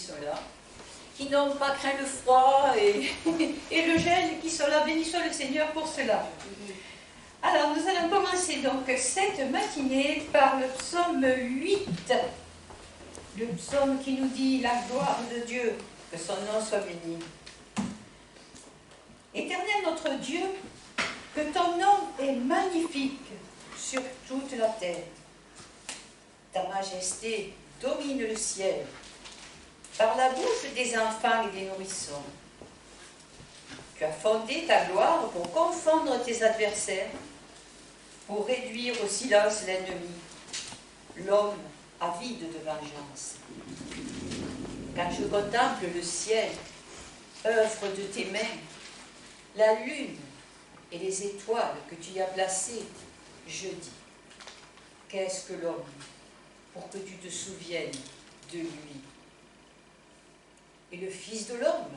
sont là, qui n'ont pas craint le froid et, et le gel, qui sont là. Bénissons le Seigneur pour cela. Alors, nous allons commencer donc cette matinée par le psaume 8. Le psaume qui nous dit la gloire de Dieu, que son nom soit béni. Éternel notre Dieu, que ton nom est magnifique sur toute la terre. Ta majesté domine le ciel par la bouche des enfants et des nourrissons. Tu as fondé ta gloire pour confondre tes adversaires, pour réduire au silence l'ennemi, l'homme avide de vengeance. Quand je contemple le ciel, œuvre de tes mains, la lune et les étoiles que tu y as placées, je dis, qu'est-ce que l'homme pour que tu te souviennes de lui? Et le Fils de l'homme,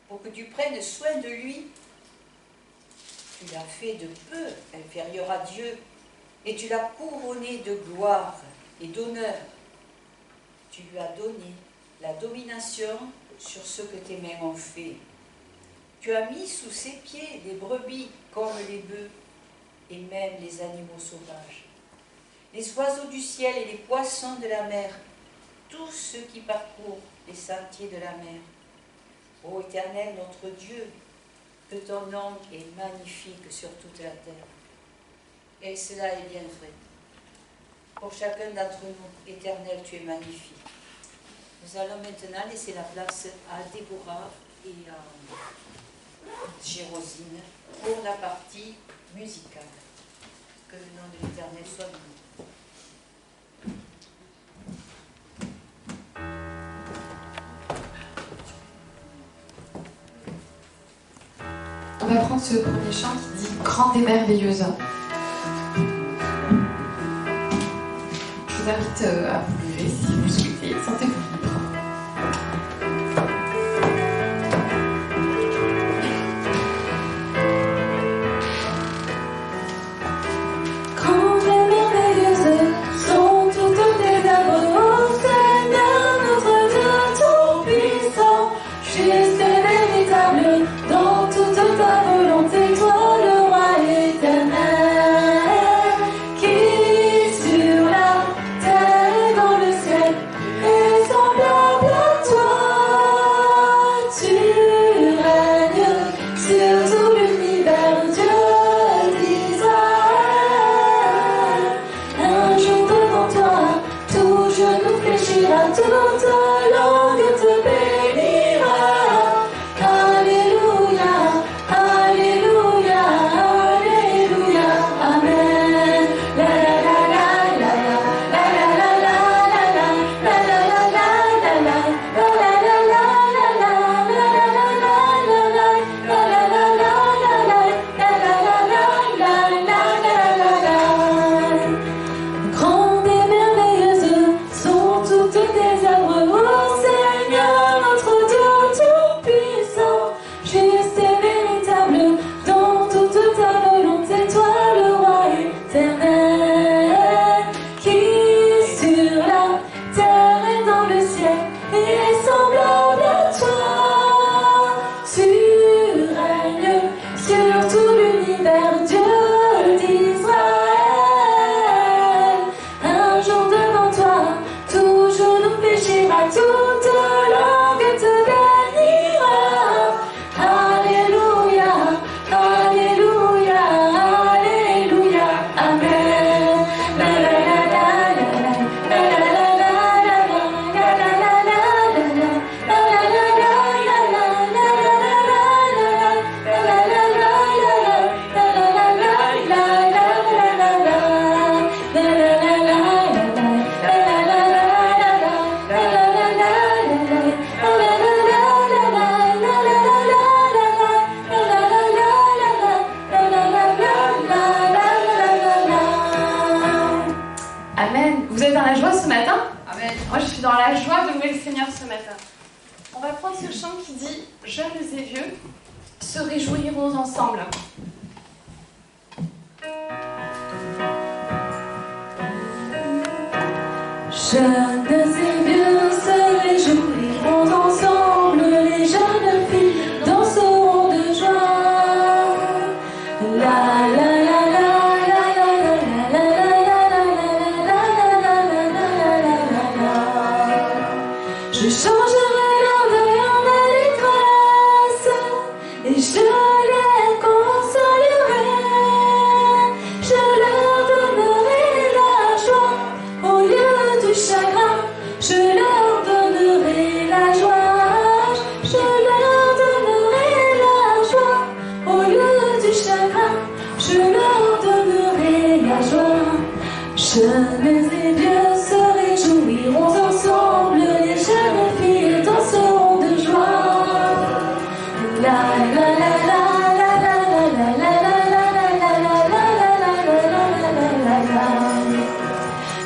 pour que tu prennes soin de lui? Tu l'as fait de peu inférieur à Dieu, et tu l'as couronné de gloire et d'honneur. Tu lui as donné la domination sur ce que tes mains ont fait. Tu as mis sous ses pieds les brebis comme les bœufs, et même les animaux sauvages, les oiseaux du ciel et les poissons de la mer, tous ceux qui parcourent les sentiers de la mer. Ô Éternel, notre Dieu, que ton nom est magnifique sur toute la terre. Et cela est bien vrai. Pour chacun d'entre nous, Éternel, tu es magnifique. Nous allons maintenant laisser la place à Déborah et à Gérosine pour la partie musicale. Que le nom de l'Éternel soit béni. On va prendre ce premier chant qui dit « Grande et merveilleuse ». Je vous invite à vous lever si vous souhaitez. Sentez-vous libre. Grandes et merveilleuses sont toutes tes œuvres, ô Seigneur, notre Dieu tout-puissant. Juste et véritable dans toute ta volonté, toi le roi éternel, qui sur la terre et dans le ciel est semblable à toi. Tu règnes sur tout l'univers, Dieu d'Israël. Un jour devant toi, tout genou fléchira, toute langue te bénira. Alléluia, Alléluia, Alléluia, Amen. La la la la la la la la la la la la la la Grandes et merveilleuses sont toutes tes œuvres, ô Seigneur, notre Dieu tout-puissant. Juste et véritable dans toute ta volonté, toi le roi éternel, qui sur la terre et dans le ciel est semblable à toi. Tu règnes sur tout l'univers, Dieu d'Israël. Un jour devant toi, tout genou fléchira, toute langue te bénira. Alléluia, Alléluia, Alléluia, Amen. La la la la la la la la la la la la la Amen. Vous êtes dans la joie ce matin? Amen. Moi, je suis dans la joie de louer le Seigneur ce matin. On va prendre ce chant qui dit « Jeunes et vieux se réjouiront ensemble ». Jeunes et vieux se réjouiront Je changerai leur deuil en allégresse et je les consolerai. Je leur donnerai la joie au lieu du chagrin. Je leur donnerai la joie. Je leur donnerai la joie au lieu du chagrin. Je leur donnerai la joie. Jeunes et vieux se réjouiront ensemble, les jeunes filles danseront de joie. La la la la la la la la la la la la la la la.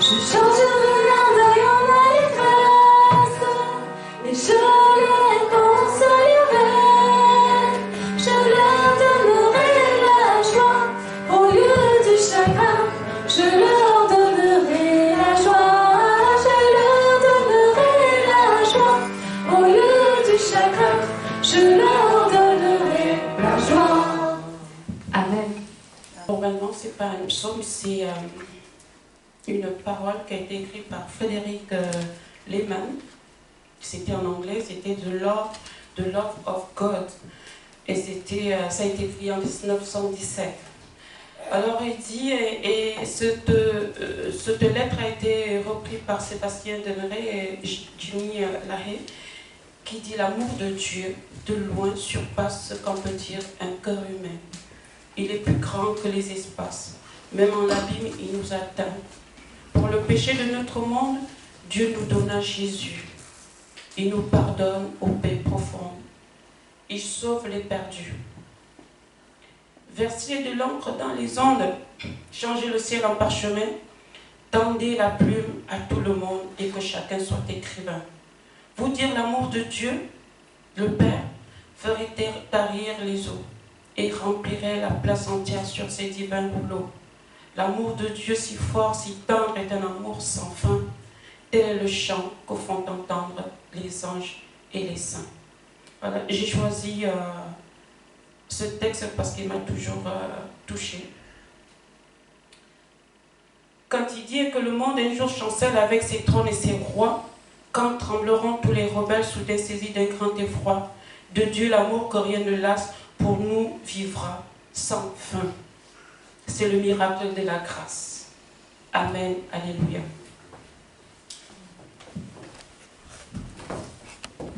Je changerai leur deuil en allégresse et je les consolerai. Je leur donnerai la joie au lieu du chagrin. Je leur donnerai la joie, je leur donnerai la joie. Au lieu du chagrin, je leur donnerai la joie. Amen. Normalement, c'est pas un psaume, c'est une parole qui a été écrite par Frédéric Lehman. C'était en anglais, c'était The Love of God. Et ça a été écrit en 1917. Alors il dit, et cette lettre a été reprise par Sébastien Demeray et Jimmy Lahey, qui dit: l'amour de Dieu de loin surpasse ce qu'on peut dire un cœur humain. Il est plus grand que les espaces. Même en l'abîme, il nous atteint. Pour le péché de notre monde, Dieu nous donna Jésus. Il nous pardonne aux paix profondes. Il sauve les perdus. Versez de l'encre dans les ondes, changez le ciel en parchemin, tendez la plume à tout le monde et que chacun soit écrivain. Vous dire l'amour de Dieu, le Père, ferait tarir les eaux et remplirait la place entière sur ses divins rouleaux. L'amour de Dieu si fort, si tendre est un amour sans fin. Tel est le chant qu'au font entendre les anges et les saints. Voilà, j'ai choisi ce texte parce qu'il m'a toujours touchée. Quand il dit que le monde un jour chancelle avec ses trônes et ses rois, quand trembleront tous les rebelles soudain saisis d'un grand effroi, de Dieu l'amour que rien ne lasse pour nous vivra sans fin. C'est le miracle de la grâce. Amen. Alléluia.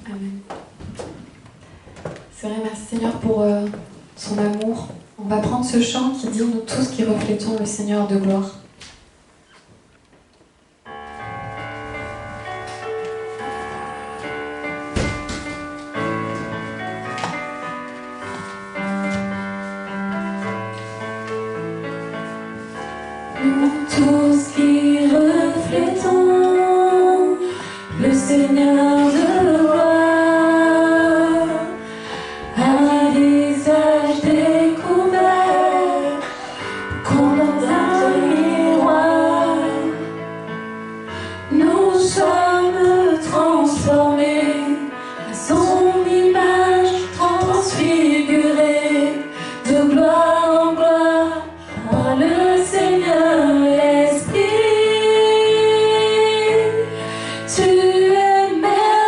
Amen. C'est vrai, merci Seigneur pour son amour. On va prendre ce chant qui dit: nous tous qui reflétons le Seigneur de gloire. Nous tous qui reflétons le Seigneur de gloire, un visage découvert comme dans un miroir, nous sommes transformés à son image, transfigurés de gloire en gloire par le Seigneur Esprit. Tu es merveilleux.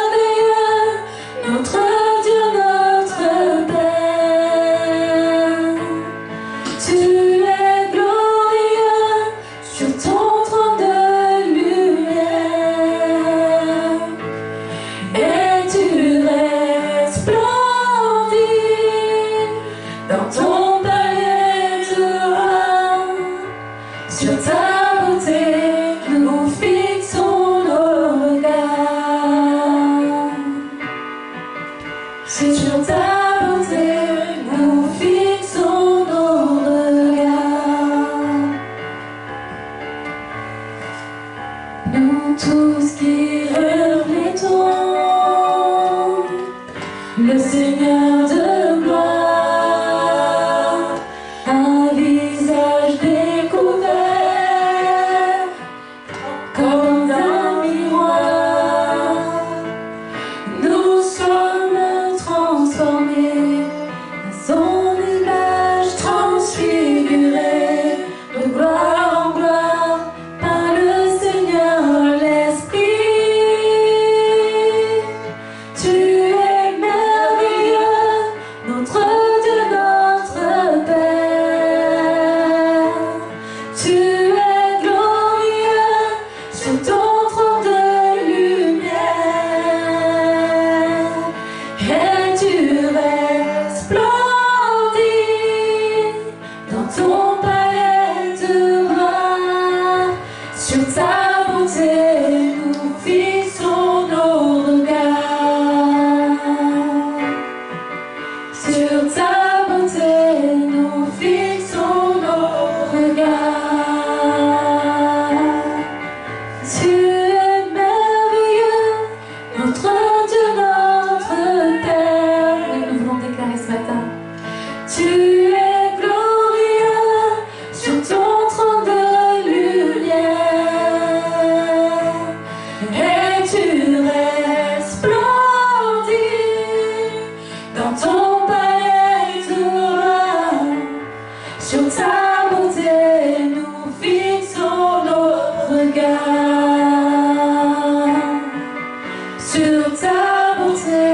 Sur ta bonté,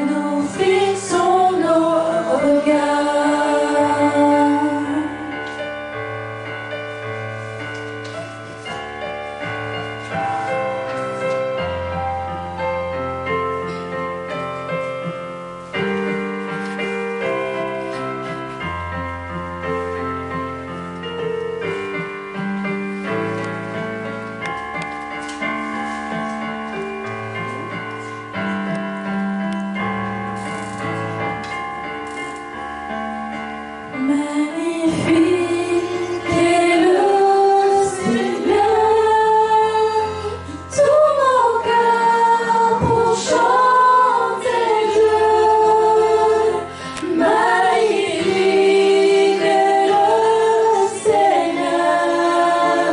nous fixons nos regards. Magnifique est le Seigneur, tout mon cœur pour chanter Dieu. Magnifique est le Seigneur,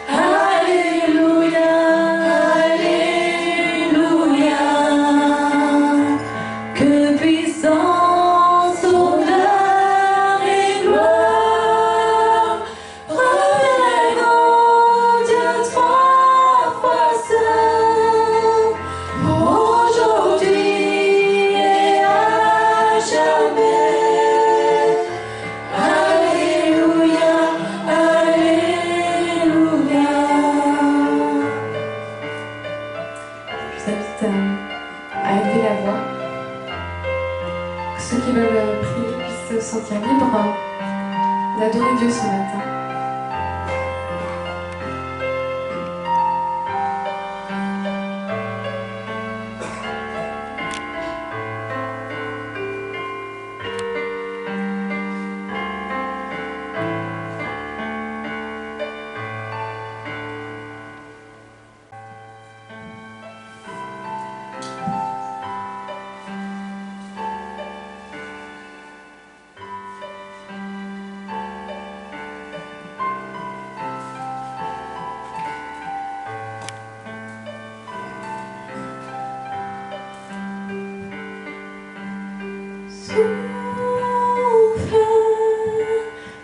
Alléluia, Alléluia. Que puissance, honneur et gloire reviennent au Dieu trois fois saint, aujourd'hui et à jamais. Alléluia, Alléluia. Je vous invite à élever la voix. Que ceux qui veulent prier puissent se sentir libres d'adorer Dieu ce matin.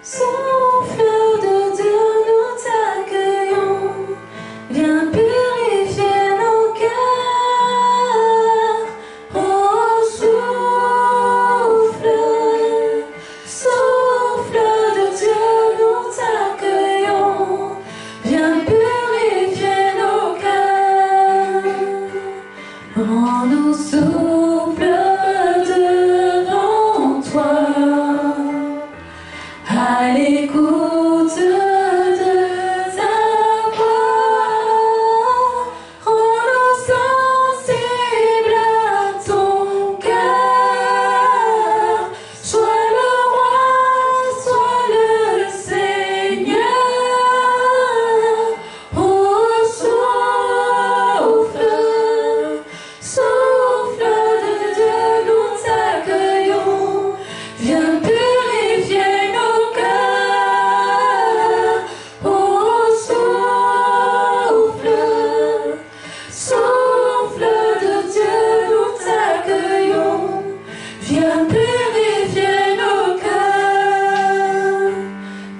Souffle de Dieu, nous t'accueillons. Viens purifier nos cœurs. Oh, souffle de Dieu, nous t'accueillons. Viens purifier nos cœurs. Rends-nous souple devant toi, à l'écoute de ta voix. Rends-nous sensibles à ton cœur. Sois le roi, sois le Seigneur. Oh, souffle de Dieu, nous t'accueillons. Viens purifier nos cœurs. Oh, souffle de Dieu, nous t'accueillons. Viens purifier nos cœurs.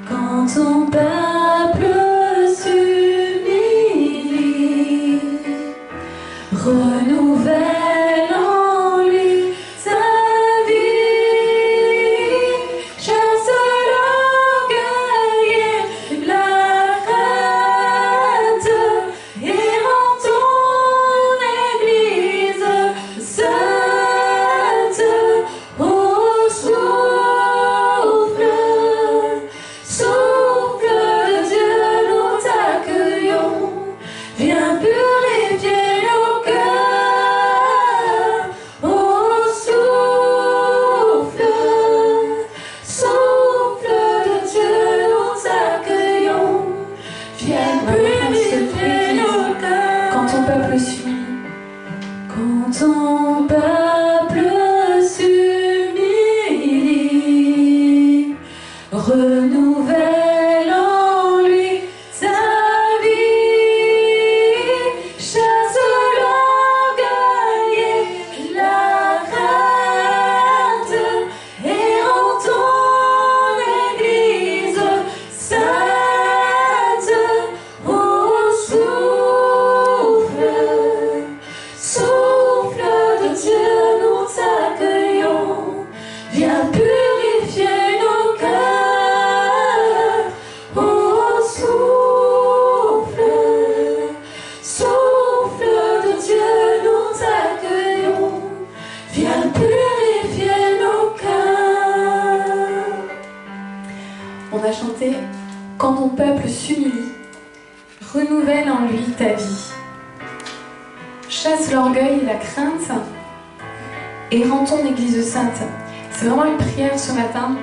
Quand ton peuple s'humilie, renouvelle en lui ta vie. Chasse l'orgueil et la crainte et rends ton église sainte. Oh, souffle de Dieu, nous t'accueillons. Viens purifier nos cœurs. Oh, souffle de Dieu, nous t'accueillons. Viens purifier nos cœurs. Quand ton peuple s'unit, quand ton peuple s'humilie, renouvelle en lui ta vie. Chasse l'orgueil et la crainte et rends ton église sainte. Oh, souffle ton peuple s'humilie, renouvelle en lui ta vie. Chasse l'orgueil et la crainte et rends ton Église sainte. C'est vraiment une prière ce matin.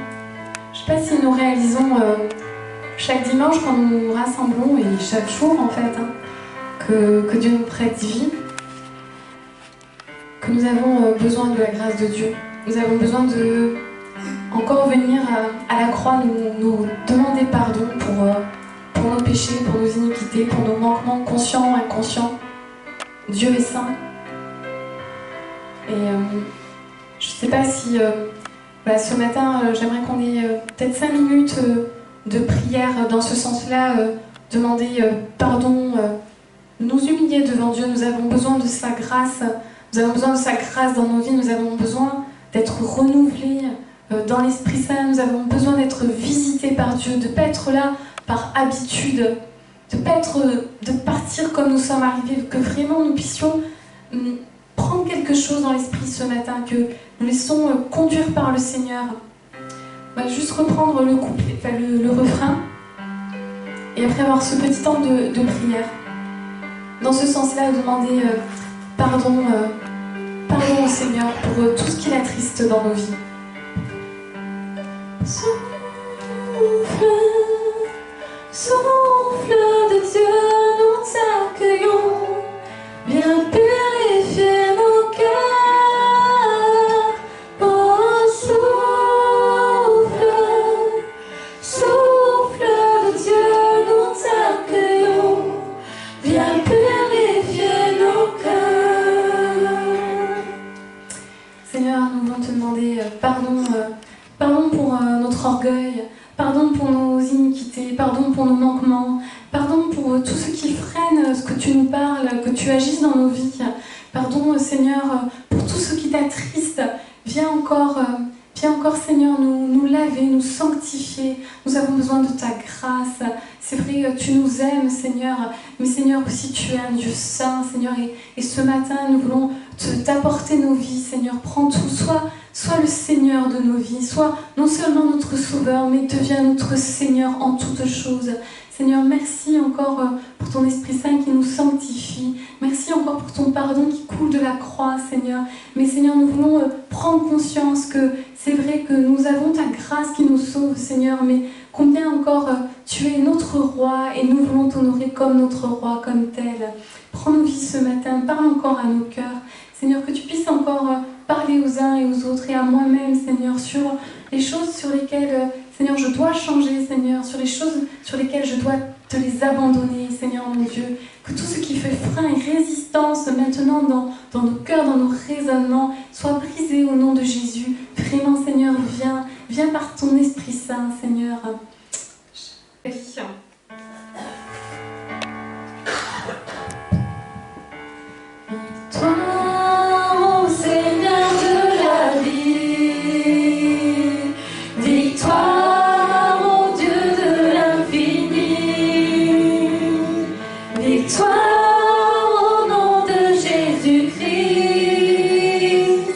Je ne sais pas si nous réalisons chaque dimanche quand nous nous rassemblons, et chaque jour en fait, que Dieu nous prête vie, que nous avons besoin de la grâce de Dieu. Nous avons besoin de encore venir à la croix, nous demander pardon pour nos péchés, pour nos iniquités, pour nos manquements conscients, inconscients. Dieu est saint. Et je ne sais pas si ce matin, j'aimerais qu'on ait peut-être 5 minutes de prière dans ce sens-là, demander pardon, nous humilier devant Dieu. Nous avons besoin de sa grâce, nous avons besoin de sa grâce dans nos vies, nous avons besoin d'être renouvelés dans l'Esprit Saint, nous avons besoin d'être visités par Dieu, de ne pas être là par habitude, de partir comme nous sommes arrivés, que vraiment nous puissions prendre quelque chose dans l'Esprit ce matin, que nous laissons conduire par le Seigneur. On va juste reprendre le couplet, le refrain, et après avoir ce petit temps de prière. Dans ce sens-là, demander pardon au Seigneur pour tout ce qui l'attriste dans nos vies. Souffle, souffle de Dieu, nous t'accueillons, viens purifier nos cœurs. Oh, souffle, souffle de Dieu, nous t'accueillons, viens purifier nos cœurs. Seigneur, nous voulons te demander pardon pour notre orgueil, pardon pour nos iniquités, pardon pour nos manquements, pardon pour tout ce qui freine ce que tu nous parles, que tu agisses dans nos vies. Pardon, Seigneur, pour tout ce qui t'attriste. Viens encore, Seigneur, nous laver, nous sanctifier. Nous avons besoin de ta grâce. C'est vrai, tu nous aimes, Seigneur, mais Seigneur, aussi tu es un Dieu saint, Seigneur, et ce matin, nous voulons t'apporter nos vies, Seigneur. Prends tout, sois le Seigneur de nos vies, sois non seulement notre Sauveur, mais deviens notre Seigneur en toutes choses. Seigneur, merci encore pour ton Esprit Saint qui nous sanctifie. Merci encore pour ton pardon qui coule de la croix, Seigneur. Mais Seigneur, nous voulons prendre conscience que c'est vrai que nous avons ta grâce qui nous sauve, Seigneur, mais combien encore tu es notre roi et nous voulons t'honorer comme notre roi, comme tel. Prends nos vies ce matin, parle encore à nos cœurs. Seigneur, que tu puisses encore parler aux uns et aux autres et à moi-même, Seigneur, sur les choses sur lesquelles, Seigneur, je dois changer, Seigneur, sur les choses sur lesquelles je dois te les abandonner, Seigneur mon Dieu. Que tout ce qui fait frein et résistance maintenant dans nos cœurs, dans nos raisonnements, soit brisé au nom de Jésus. Vraiment, Seigneur, viens par ton Esprit Saint, Seigneur. Victoire au Seigneur de la vie, victoire au Dieu de l'infini, victoire au nom de Jésus-Christ,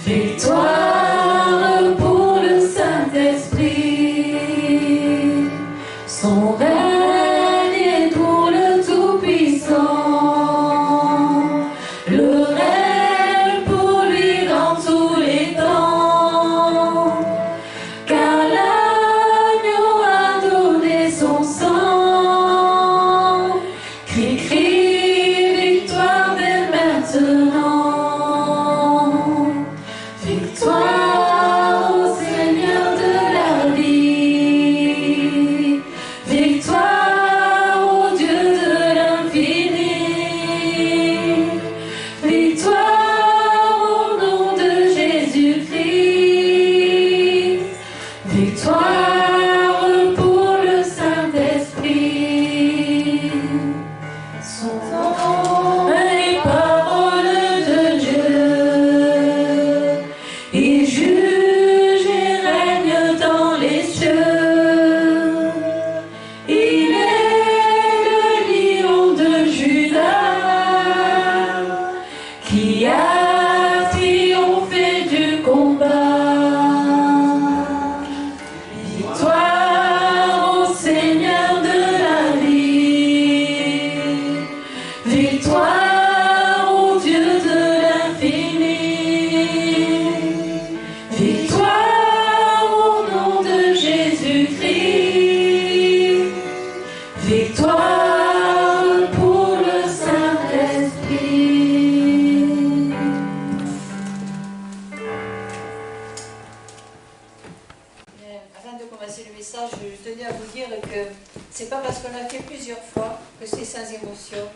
victoire pour le Saint-Esprit. Son règne est pour le Tout-Puissant. Le règne pour lui dans tous les temps, car l'agneau a donné son sang. Crie, crie, victoire dès maintenant. Victoire au Seigneur de la vie, victoire au Dieu de l'infini. Victoire au nom de Jésus-Christ, victoire pour le Saint-Esprit. Son nom est les paroles de Dieu. Il juge et règne dans les cieux. Il est le lion de Juda qui a triomphé du combat. Victoire au Seigneur c'est pas parce qu'on l'a fait plusieurs fois que c'est sans émotion.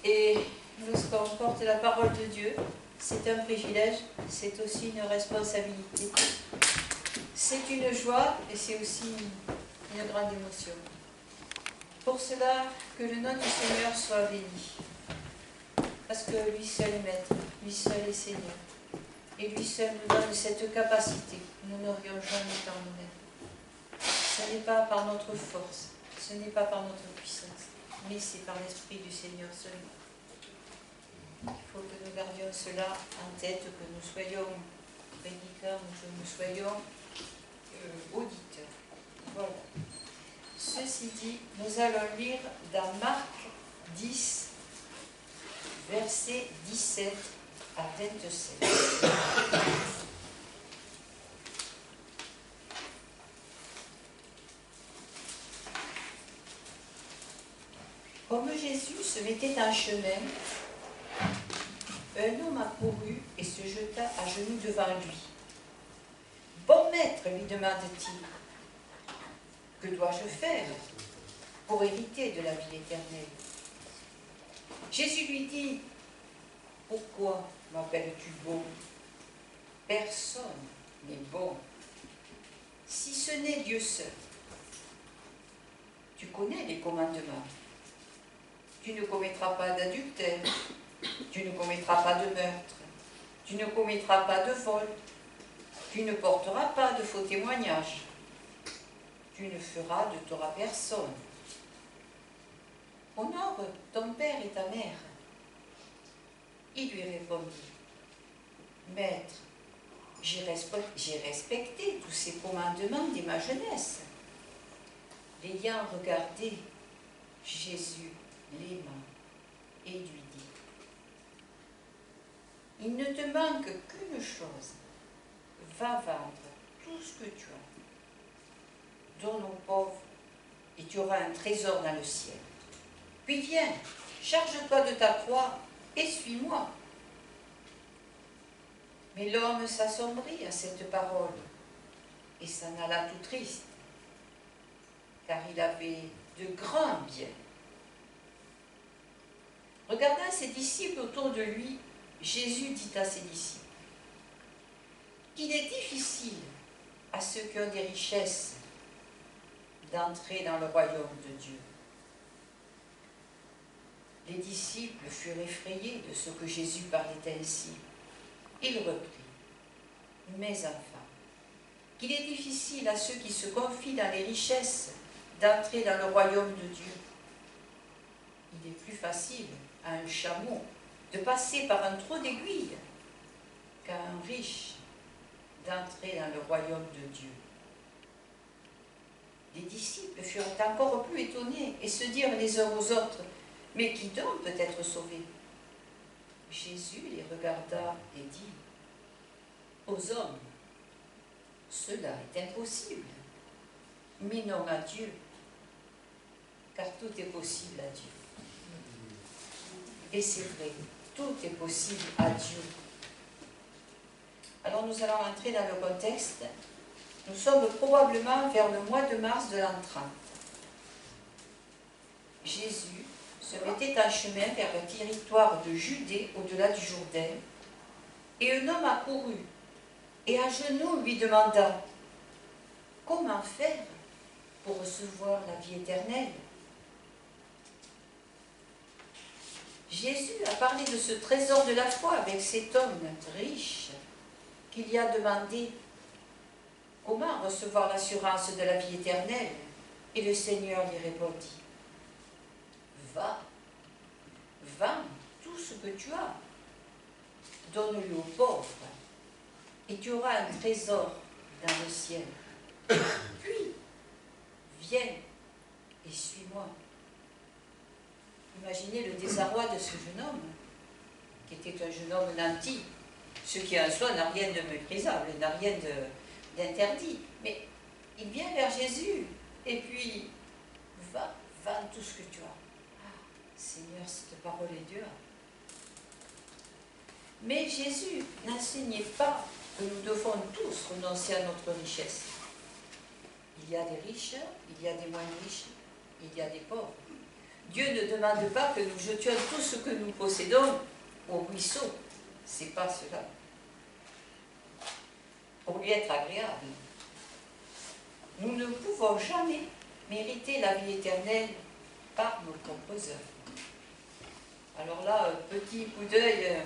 Et lorsqu'on porte la parole de Dieu, c'est un privilège, c'est aussi une responsabilité. C'est une joie et c'est aussi une grande émotion. Pour cela, que le nom du Seigneur soit béni. Parce que lui seul est maître, lui seul est Seigneur. Et lui seul nous donne cette capacité. Nous n'aurions jamais par nous-mêmes. Ce n'est pas par notre force, ce n'est pas par notre puissance, mais c'est par l'Esprit du Seigneur seulement. Il faut que nous gardions cela en tête, que nous soyons prédicateurs, que nous soyons auditeurs. Voilà. Ceci dit, nous allons lire dans Marc 10, versets 17 à 27. Comme Jésus se mettait en chemin, un homme accourut et se jeta à genoux devant lui. « Bon maître, lui demande-t-il, que dois-je faire pour hériter de la vie éternelle ?» Jésus lui dit, « Pourquoi m'appelles-tu bon? Personne n'est bon, si ce n'est Dieu seul. Tu connais les commandements. Tu ne commettras pas d'adultère, tu ne commettras pas de meurtre, tu ne commettras pas de vol, tu ne porteras pas de faux témoignages, tu ne feras de tort à personne. Honore ton père et ta mère. » Il lui répondit, « Maître, j'ai respecté tous ces commandements dès ma jeunesse. » L'ayant regardé, Jésus l'aima et lui dit, « Il ne te manque qu'une chose. Va vendre tout ce que tu as. Donne aux pauvres et tu auras un trésor dans le ciel. Puis viens, charge-toi de ta croix et suis-moi. » Mais l'homme s'assombrit à cette parole et s'en alla tout triste, car il avait de grands biens. Regardant ses disciples autour de lui, Jésus dit à ses disciples qu'il est difficile à ceux qui ont des richesses d'entrer dans le royaume de Dieu. Les disciples furent effrayés de ce que Jésus parlait ainsi. Il reprit, « Mes enfants, qu'il est difficile à ceux qui se confient dans les richesses d'entrer dans le royaume de Dieu. Il est plus facile à un chameau de passer par un trou d'aiguille qu'à un riche d'entrer dans le royaume de Dieu. » Les disciples furent encore plus étonnés et se dirent les uns aux autres, « Mais qui donc peut être sauvé ?» Jésus les regarda et dit, « Aux hommes, cela est impossible, mais non à Dieu, car tout est possible à Dieu. » Et c'est vrai, tout est possible à Dieu. Alors nous allons entrer dans le contexte. Nous sommes probablement vers le mois de mars de l'an 30. Jésus se mettait en chemin vers le territoire de Judée, au-delà du Jourdain, et un homme accourut, et à genoux lui demanda, « Comment faire pour recevoir la vie éternelle ?» Jésus a parlé de ce trésor de la foi avec cet homme riche qui lui a demandé comment recevoir l'assurance de la vie éternelle. Et le Seigneur lui répondit, « Va, vends tout ce que tu as, donne-le aux pauvres, et tu auras un trésor dans le ciel. Puis, viens et suis-moi. » Imaginez le désarroi de ce jeune homme, qui était un jeune homme nanti, ce qui en soi n'a rien de méprisable, n'a rien d'interdit. Mais il vient vers Jésus, et puis, va, vends tout ce que tu as. Ah, Seigneur, cette parole est dure. Mais Jésus n'enseignait pas que nous devons tous renoncer à notre richesse. Il y a des riches, il y a des moins riches, il y a des pauvres. Dieu ne demande pas que nous jetions tout ce que nous possédons au ruisseau. C'est pas cela. Pour lui être agréable. Nous ne pouvons jamais mériter la vie éternelle par nos propres œuvres. Alors là, petit coup d'œil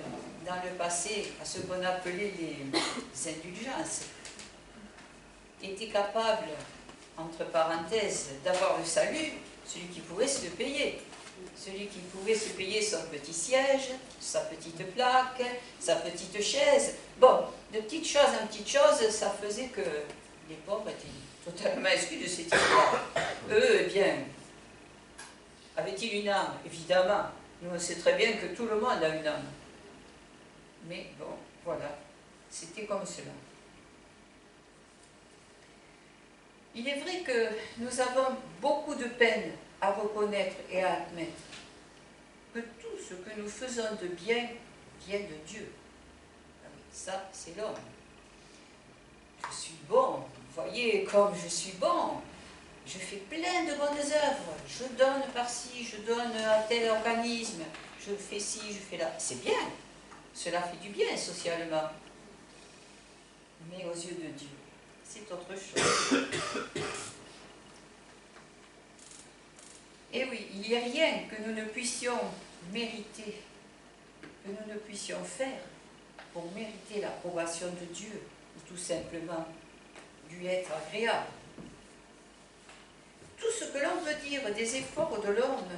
dans le passé à ce qu'on appelait les indulgences, qui étaient capables, entre parenthèses, d'avoir le salut, celui qui pouvait se le payer. Celui qui pouvait se payer son petit siège, sa petite plaque, sa petite chaise. Bon, de petites choses en petites choses, ça faisait que les pauvres étaient totalement exclus de cette histoire. Eux, eh bien, avaient-ils une âme? Évidemment. Nous, on sait très bien que tout le monde a une âme. Mais bon, voilà, c'était comme cela. Il est vrai que nous avons beaucoup de peine à reconnaître et à admettre que tout ce que nous faisons de bien vient de Dieu. Ça, c'est l'homme. Je suis bon, vous voyez comme je suis bon. Je fais plein de bonnes œuvres. Je donne par-ci, je donne à tel organisme. Je fais ci, je fais là. C'est bien. Cela fait du bien socialement. Mais aux yeux de Dieu, c'est autre chose. Et oui, il n'y a rien que nous ne puissions mériter, que nous ne puissions faire pour mériter l'approbation de Dieu, ou tout simplement lui être agréable. Tout ce que l'on peut dire des efforts de l'homme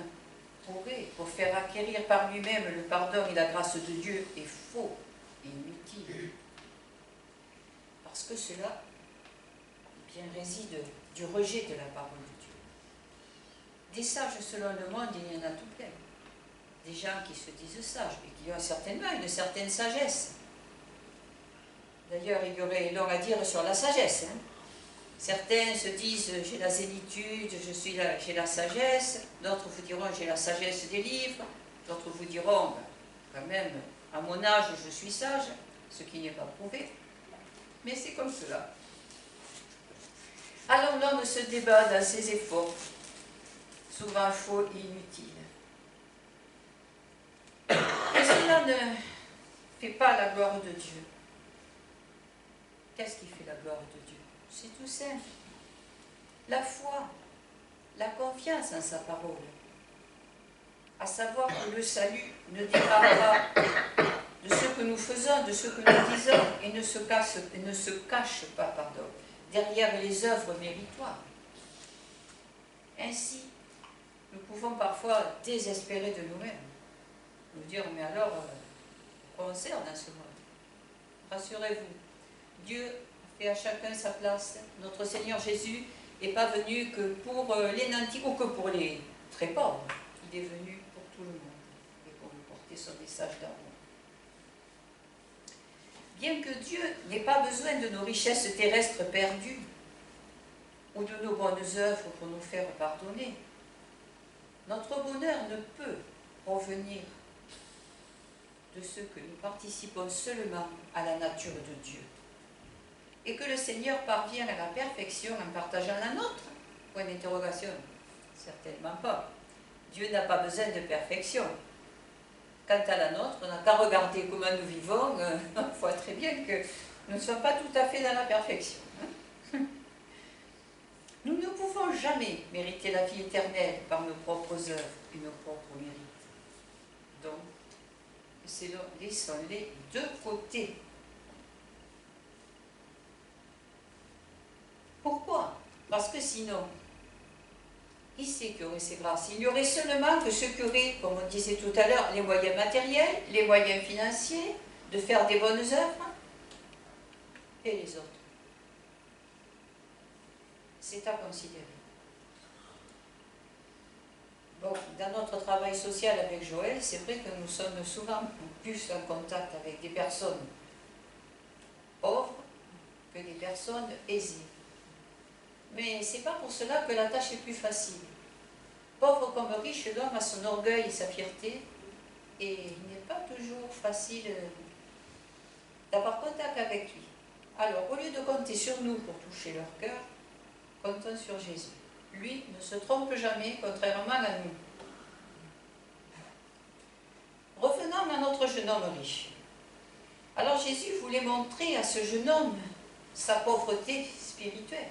pour faire acquérir par lui-même le pardon et la grâce de Dieu est faux et inutile. Parce que cela bien réside du rejet de la parole de Dieu. Des sages selon le monde, il y en a tout plein. Des gens qui se disent sages et qui ont certainement une certaine sagesse. D'ailleurs, il y aurait long à dire sur la sagesse. Certains se disent j'ai la zénitude, j'ai la sagesse. D'autres vous diront j'ai la sagesse des livres. D'autres vous diront quand même à mon âge je suis sage, ce qui n'est pas prouvé. Mais c'est comme cela. Alors l'homme se débat dans ses efforts, souvent faux et inutiles. Et cela ne fait pas la gloire de Dieu. Qu'est-ce qui fait la gloire de Dieu? C'est tout simple. La foi, la confiance en sa parole. À savoir que le salut ne dépend pas de ce que nous faisons, de ce que nous disons, et ne se cache pas, derrière les œuvres méritoires. Ainsi, nous pouvons parfois désespérer de nous-mêmes. Nous dire, mais alors, pourquoi on sert dans ce monde? Rassurez-vous, Dieu fait à chacun sa place. Notre Seigneur Jésus n'est pas venu que pour les nantis ou que pour les très pauvres. Il est venu pour tout le monde et pour nous porter son message d'amour. Bien que Dieu n'ait pas besoin de nos richesses terrestres perdues ou de nos bonnes œuvres pour nous faire pardonner, notre bonheur ne peut provenir de ce que nous participons seulement à la nature de Dieu. Et que le Seigneur parvient à la perfection en partageant la nôtre? Point d'interrogation. Certainement pas. Dieu n'a pas besoin de perfection. Quant à la nôtre, on n'a qu'à regarder comment nous vivons. On voit très bien que nous ne sommes pas tout à fait dans la perfection. Nous ne pouvons jamais mériter la vie éternelle par nos propres œuvres et nos propres mérites. Donc, laissons-les de côté. Pourquoi? Parce que sinon, qui c'est qui aurait ces grâces? Il n'y aurait seulement que ceux qui auraient, comme on disait tout à l'heure, les moyens matériels, les moyens financiers, de faire des bonnes œuvres, et les autres. C'est à considérer. Bon, dans notre travail social avec Joël, c'est vrai que nous sommes souvent plus en contact avec des personnes pauvres que des personnes aisées. Mais ce n'est pas pour cela que la tâche est plus facile. Pauvre comme riche, l'homme a son orgueil et sa fierté, et il n'est pas toujours facile d'avoir contact avec lui. Alors, au lieu de compter sur nous pour toucher leur cœur, comptons sur Jésus. lui, ne se trompe jamais, contrairement à nous. Revenons à notre jeune homme riche. Alors Jésus voulait montrer à ce jeune homme sa pauvreté spirituelle.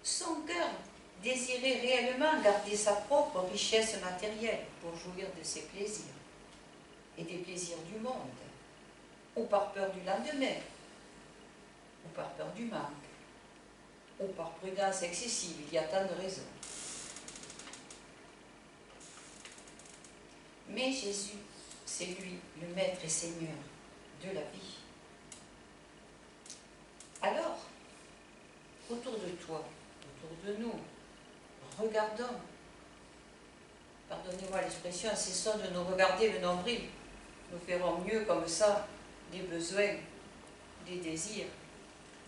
Son cœur désirait réellement garder sa propre richesse matérielle pour jouir de ses plaisirs et des plaisirs du monde, ou par peur du lendemain, ou par peur du manque, ou par prudence excessive. Il y a tant de raisons. Mais Jésus, c'est lui, le Maître et Seigneur de la vie. Alors, autour de toi, autour de nous, regardons, pardonnez-moi l'expression, cessons de nous regarder le nombril. Nous ferons mieux comme ça des besoins, des désirs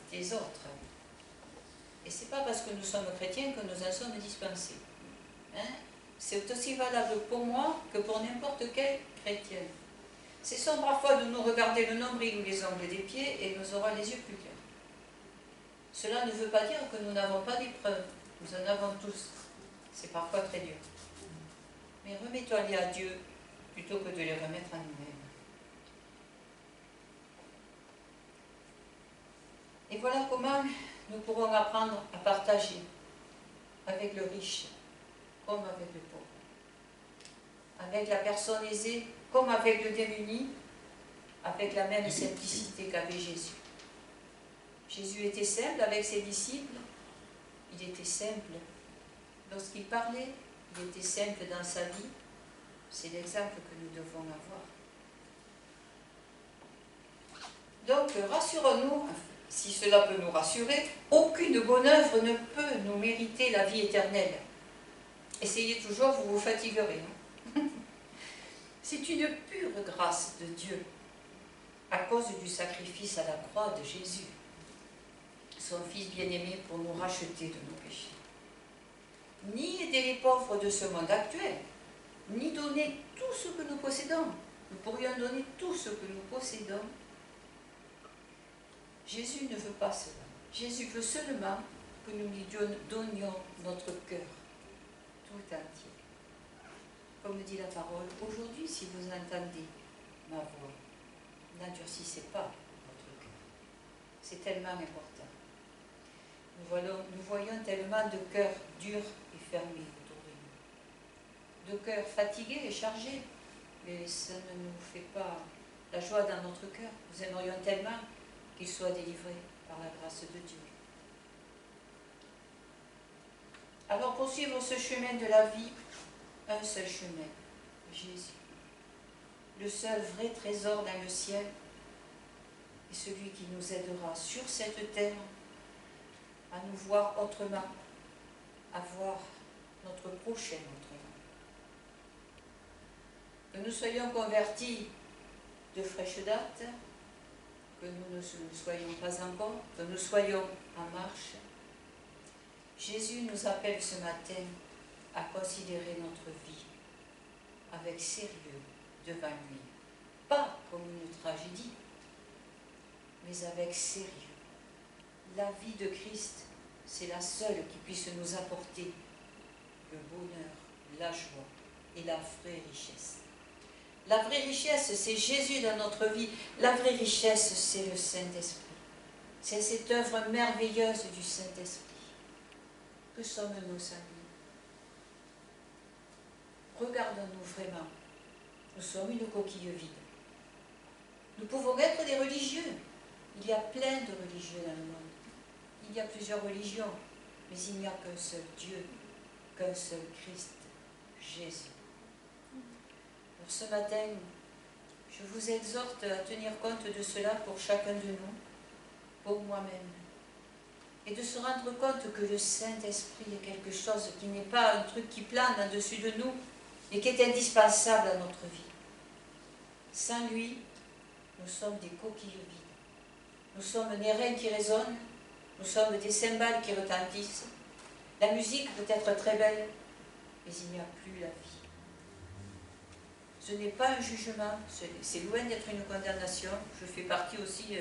des autres. Et ce n'est pas parce que nous sommes chrétiens que nous en sommes dispensés. C'est aussi valable pour moi que pour n'importe quel chrétien. Cessons parfois de nous regarder le nombril ou les ongles des pieds et nous aurons les yeux plus clairs. Cela ne veut pas dire que nous n'avons pas d'épreuves. Nous en avons tous. C'est parfois très dur. Mais remettons-les à Dieu plutôt que de les remettre à nous-mêmes. Et voilà comment nous pourrons apprendre à partager avec le riche comme avec le pauvre, avec la personne aisée comme avec le démuni, avec la même simplicité qu'avait Jésus. Jésus était simple avec ses disciples, il était simple lorsqu'il parlait, il était simple dans sa vie. C'est l'exemple que nous devons avoir. Donc, rassurons-nous, si cela peut nous rassurer, aucune bonne œuvre ne peut nous mériter la vie éternelle. Essayez toujours, vous vous fatiguerez. C'est une pure grâce de Dieu, à cause du sacrifice à la croix de Jésus, son Fils bien-aimé pour nous racheter de nos péchés. Ni aider les pauvres de ce monde actuel, ni donner tout ce que nous possédons. Nous pourrions donner tout ce que nous possédons. Jésus ne veut pas cela. Jésus veut seulement que nous lui donnions notre cœur tout entier. Comme dit la parole, aujourd'hui, si vous entendez ma voix, n'endurcissez pas votre cœur. C'est tellement important. Nous voyons tellement de cœurs durs et fermés autour de nous. De cœurs fatigués et chargés, mais ça ne nous fait pas la joie dans notre cœur. Nous aimerions tellement qu'il soit délivré par la grâce de Dieu. Alors pour suivre ce chemin de la vie, un seul chemin, Jésus. Le seul vrai trésor dans le ciel est celui qui nous aidera sur cette terre à nous voir autrement, à voir notre prochain autrement. Que nous soyons convertis de fraîche date, que nous ne soyons pas encore, que nous soyons en marche. Jésus nous appelle ce matin à considérer notre vie avec sérieux devant lui. Pas comme une tragédie, mais avec sérieux. La vie de Christ, c'est la seule qui puisse nous apporter le bonheur, la joie et la vraie richesse. La vraie richesse, c'est Jésus dans notre vie. La vraie richesse, c'est le Saint-Esprit. C'est cette œuvre merveilleuse du Saint-Esprit. Que sommes-nous sans lui? Regardons-nous vraiment. Nous sommes une coquille vide. Nous pouvons être des religieux. Il y a plein de religieux dans le monde. Il y a plusieurs religions, mais il n'y a qu'un seul Dieu, qu'un seul Christ, Jésus. Alors ce matin, je vous exhorte à tenir compte de cela pour chacun de nous, pour moi-même, et de se rendre compte que le Saint-Esprit est quelque chose qui n'est pas un truc qui plane au-dessus de nous, mais qui est indispensable à notre vie. Sans lui, nous sommes des coquilles vides. Nous sommes des reins qui résonnent, nous sommes des cymbales qui retentissent. La musique peut être très belle, mais il n'y a plus la vie. Ce n'est pas un jugement, c'est loin d'être une condamnation. Je fais partie aussi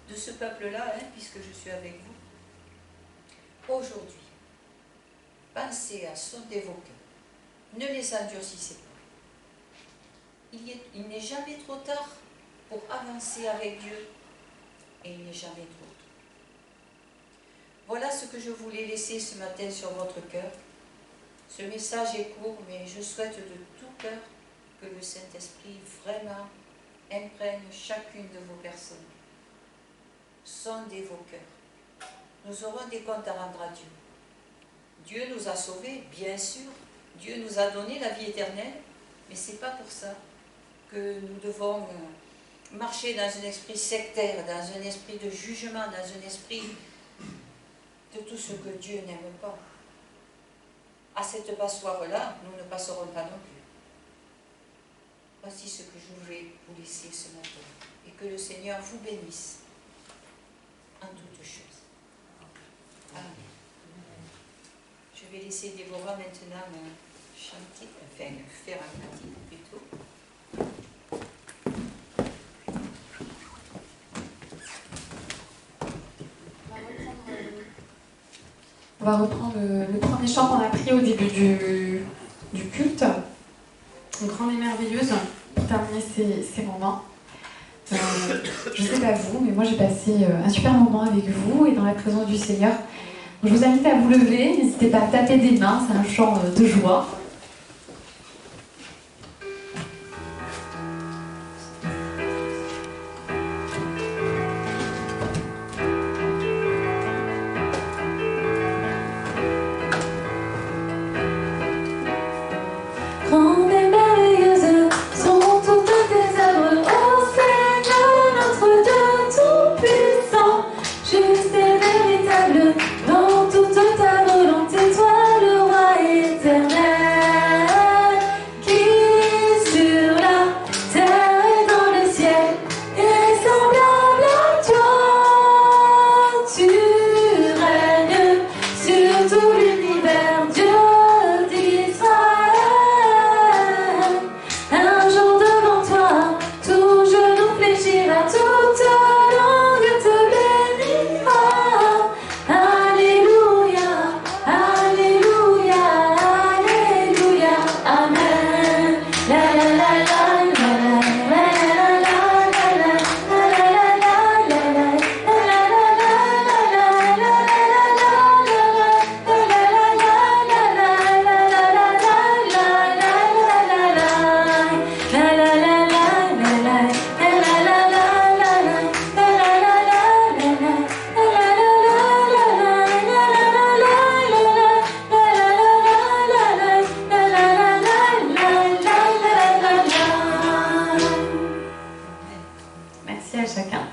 de ce peuple-là, puisque je suis avec vous. Aujourd'hui, pensez à sonder vos cœurs. Ne les endurcissez pas. Il n'est jamais trop tard pour avancer avec Dieu et il n'est jamais trop tôt. Voilà ce que je voulais laisser ce matin sur votre cœur. Ce message est court, mais je souhaite de tout cœur que le Saint-Esprit vraiment imprègne chacune de vos personnes. Sondez vos cœurs. Nous aurons des comptes à rendre à Dieu. Dieu nous a sauvés, bien sûr. Dieu nous a donné la vie éternelle, mais ce n'est pas pour ça que nous devons marcher dans un esprit sectaire, dans un esprit de jugement, dans un esprit de tout ce que Dieu n'aime pas. À cette passoire-là, nous ne passerons pas non plus. Voici ce que je voulais vous laisser ce matin. Et que le Seigneur vous bénisse en toutes choses. Amen. Je vais laisser Déborah maintenant chanter, enfin faire un cantique plutôt. On va reprendre le premier chant qu'on a pris au début du culte, Une grande et merveilleuse, pour terminer ces moments. Je ne sais pas vous, mais moi j'ai passé un super moment avec vous et dans la présence du Seigneur. Donc, je vous invite à vous lever, n'hésitez pas à taper des mains, c'est un chant de joie. Grande et merveilleuse sont toutes tes œuvres, ô Seigneur, notre Dieu tout-puissant. Juste et véritable dans toute ta volonté, toi le roi éternel, qui sur la terre et dans le ciel est semblable à toi. Tu règnes sur tout l'univers, Dieu d'Israël. Un jour devant toi, tout genou fléchira, toute langue te bénira. Alléluia, Alléluia, Alléluia, Amen. La la la la la la la la la la la la la Merci à chacun.